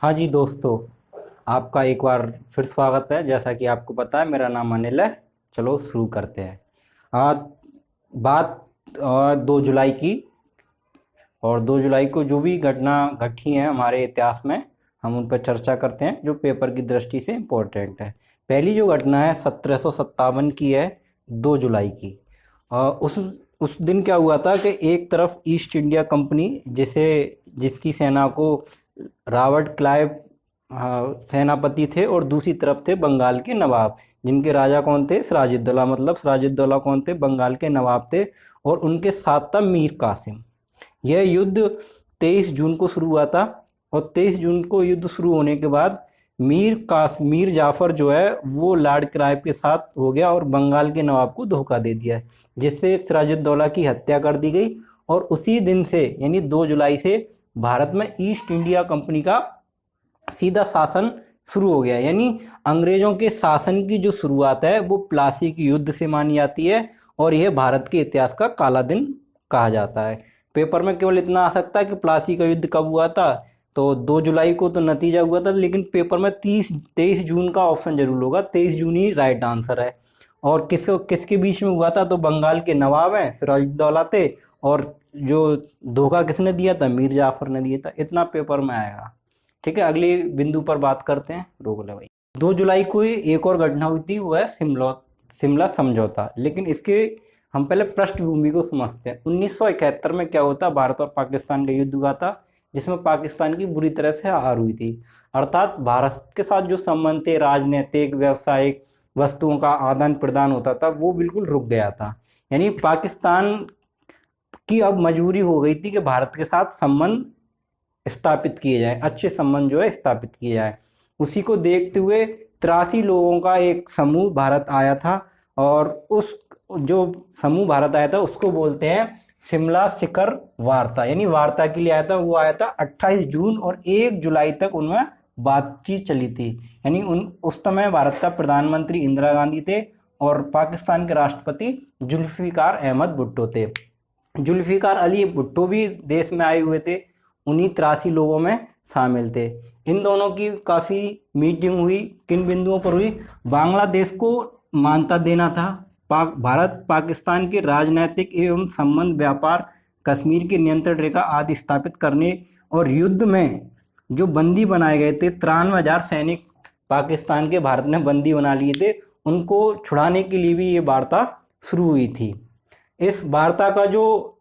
हाँ जी दोस्तों, आपका एक बार फिर स्वागत है। जैसा कि आपको पता है, मेरा नाम अनिल है। चलो शुरू करते हैं। आज बात 2 जुलाई की, और 2 जुलाई को जो भी घटना घटी है हमारे इतिहास में, हम उन पर चर्चा करते हैं जो पेपर की दृष्टि से इम्पोर्टेंट है। पहली जो घटना है 1757 की है, 2 जुलाई की। उस दिन क्या हुआ था कि एक तरफ ईस्ट इंडिया कंपनी, जिसकी सेना को रॉबर्ट क्लाइव सेनापति थे, और दूसरी तरफ थे बंगाल के नवाब, जिनके राजा कौन थे? सिराजुद्दौला। मतलब सिराजुद्दौला कौन थे? बंगाल के नवाब थे। और उनके साथ था मीर कासिम। यह युद्ध 23 जून को शुरू हुआ था, और 23 जून को युद्ध शुरू होने के बाद मीर जाफर जो है वो लॉर्ड क्लाइव के साथ हो गया और बंगाल के नवाब को धोखा दे दिया, जिससे सिराजुद्दौला की हत्या कर दी गई। और उसी दिन से यानी 2 जुलाई से भारत में ईस्ट इंडिया कंपनी का सीधा शासन शुरू हो गया। यानी अंग्रेजों के शासन की जो शुरुआत है वो प्लासी के युद्ध से मानी जाती है, और यह भारत के इतिहास का काला दिन कहा जाता है। पेपर में केवल इतना आ सकता है कि प्लासी का युद्ध कब हुआ था, तो 2 जुलाई को तो नतीजा हुआ था, लेकिन पेपर में 23 जून का ऑप्शन जरूर होगा। 23 जून ही राइट आंसर है। और किसके बीच में हुआ था? तो बंगाल के नवाब हैं, सिराजुद्दौला थे, और जो धोखा किसने दिया था? मीर जाफर ने दिया था। इतना पेपर में आएगा। ठीक है, अगले बिंदु पर बात करते हैं। रोक ले भाई। 2 जुलाई को एक और घटना हुई थी, वो है शिमला समझौता। लेकिन इसके हम पहले पृष्ठभूमि को समझते हैं। 1971 में क्या होता? भारत और पाकिस्तान का युद्ध हुआ था, जिसमें पाकिस्तान की बुरी तरह से हार हुई थी। अर्थात भारत के साथ जो संबंध थे, राजनीतिक व्यावसायिक वस्तुओं का आदान प्रदान होता था, वो बिल्कुल रुक गया था। यानी पाकिस्तान की अब मजबूरी हो गई थी कि भारत के साथ संबंध स्थापित किए जाए, अच्छे संबंध जो है स्थापित किए जाए। उसी को देखते हुए 83 लोगों का एक समूह भारत आया था, और उस जो समूह भारत आया था उसको बोलते हैं शिमला शिखर वार्ता। यानी वार्ता के लिए आया था। वो आया था 28 जून, और 1 जुलाई तक उनमें बातचीत चली थी। यानी उस समय भारत का प्रधानमंत्री इंदिरा गांधी थे, और पाकिस्तान के राष्ट्रपति जुल्फिकार अहमद भुट्टो थे। जुल्फिकार अली भुट्टो भी देश में आए हुए थे, उन्हीं 83 लोगों में शामिल थे। इन दोनों की काफ़ी मीटिंग हुई। किन बिंदुओं पर हुई? बांग्लादेश को मान्यता देना था, भारत पाकिस्तान के राजनीतिक एवं संबंध, व्यापार, कश्मीर की नियंत्रण रेखा आदि स्थापित करने, और युद्ध में जो बंदी बनाए गए थे 93,000 सैनिक पाकिस्तान के भारत ने बंदी बना लिए थे, उनको छुड़ाने के लिए भी ये वार्ता शुरू हुई थी। इस वार्ता का जो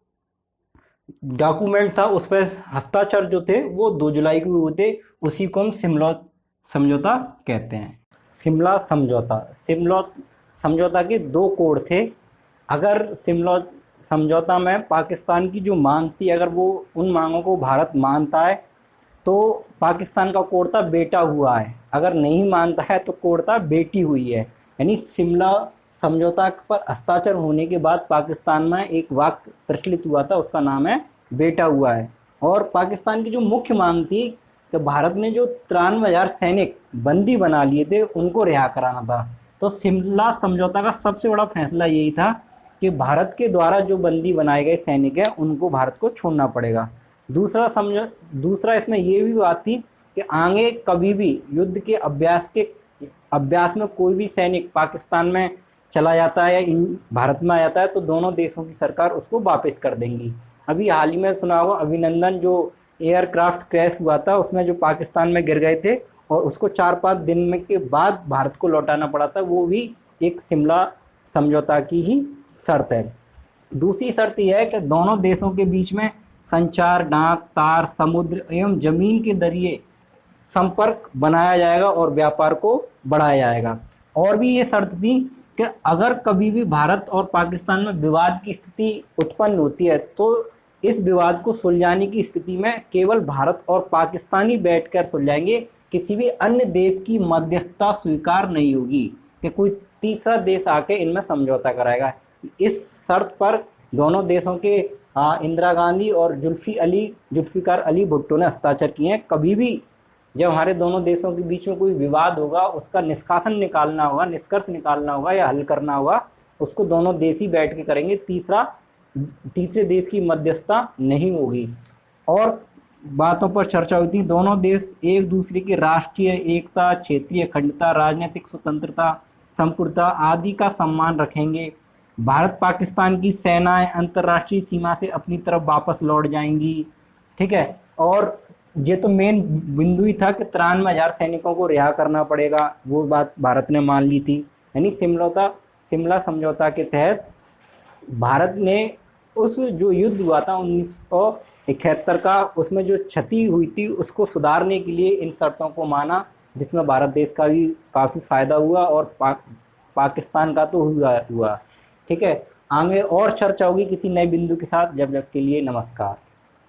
डॉक्यूमेंट था, उस पर हस्ताक्षर जो थे वो 2 जुलाई को हुए थे। उसी को हम शिमला समझौता कहते हैं। शिमला समझौता के 2 कोड थे। अगर शिमला समझौता में पाकिस्तान की जो मांग थी, अगर वो उन मांगों को भारत मानता है तो पाकिस्तान का कोड था बेटा हुआ है, अगर नहीं मानता है तो कोड था बेटी हुई है। यानी शिमला समझौता पर हस्ताक्षर होने के बाद पाकिस्तान में एक वाक्य प्रचलित हुआ था, उसका नाम है बेटा हुआ है। और पाकिस्तान की जो मुख्य मांग थी कि भारत ने जो 93,000 सैनिक बंदी बना लिए थे उनको रिहा कराना था। तो शिमला समझौता का सबसे बड़ा फैसला यही था कि भारत के द्वारा जो बंदी बनाए गए सैनिक हैं उनको भारत को छोड़ना पड़ेगा। दूसरा इसमें ये भी बात थी कि आगे कभी भी युद्ध के अभ्यास में कोई भी सैनिक पाकिस्तान में चला जाता है या भारत में आ जाता है तो दोनों देशों की सरकार उसको वापस कर देंगी। अभी हाल ही में सुना होगा अभिनंदन जो एयरक्राफ्ट क्रैश हुआ था, उसमें जो पाकिस्तान में गिर गए थे और उसको 4-5 दिन में के बाद भारत को लौटाना पड़ा था, वो भी एक शिमला समझौता की ही शर्त है। दूसरी शर्त यह है कि दोनों देशों के बीच में संचार, डाक, तार, समुद्र एवं जमीन के जरिए संपर्क बनाया जाएगा और व्यापार को बढ़ाया जाएगा। और भी ये शर्त थी कि अगर कभी भी भारत और पाकिस्तान में विवाद की स्थिति उत्पन्न होती है तो इस विवाद को सुलझाने की स्थिति में केवल भारत और पाकिस्तान ही बैठकर सुलझाएंगे, किसी भी अन्य देश की मध्यस्थता स्वीकार नहीं होगी कि कोई तीसरा देश आके इनमें समझौता कराएगा। इस शर्त पर दोनों देशों के इंदिरा गांधी और जुल्फिकार अली भुट्टो ने हस्ताक्षर किए हैं। कभी भी जब हमारे दोनों देशों के बीच में कोई विवाद होगा, उसका निष्कर्ष निकालना होगा या हल करना होगा, उसको दोनों देश ही बैठ के करेंगे, तीसरे देश की मध्यस्थता नहीं होगी। और बातों पर चर्चा हुई थी। दोनों देश एक दूसरे की राष्ट्रीय एकता, क्षेत्रीय अखंडता, राजनीतिक स्वतंत्रता, संप्रभुता आदि का सम्मान रखेंगे। भारत पाकिस्तान की सेनाएं अंतर्राष्ट्रीय सीमा से अपनी तरफ वापस लौट जाएंगी। ठीक है। और ये तो मेन बिंदु ही था कि 93,000 सैनिकों को रिहा करना पड़ेगा, वो बात भारत ने मान ली थी। यानी शिमला समझौता के तहत भारत ने उस जो युद्ध हुआ था 1971 का, उसमें जो क्षति हुई थी उसको सुधारने के लिए इन शर्तों को माना, जिसमें भारत देश का भी काफ़ी फायदा हुआ और पाकिस्तान का तो हुआ। ठीक है। आगे और चर्चा होगी किसी नए बिंदु के साथ। जब तक के लिए नमस्कार।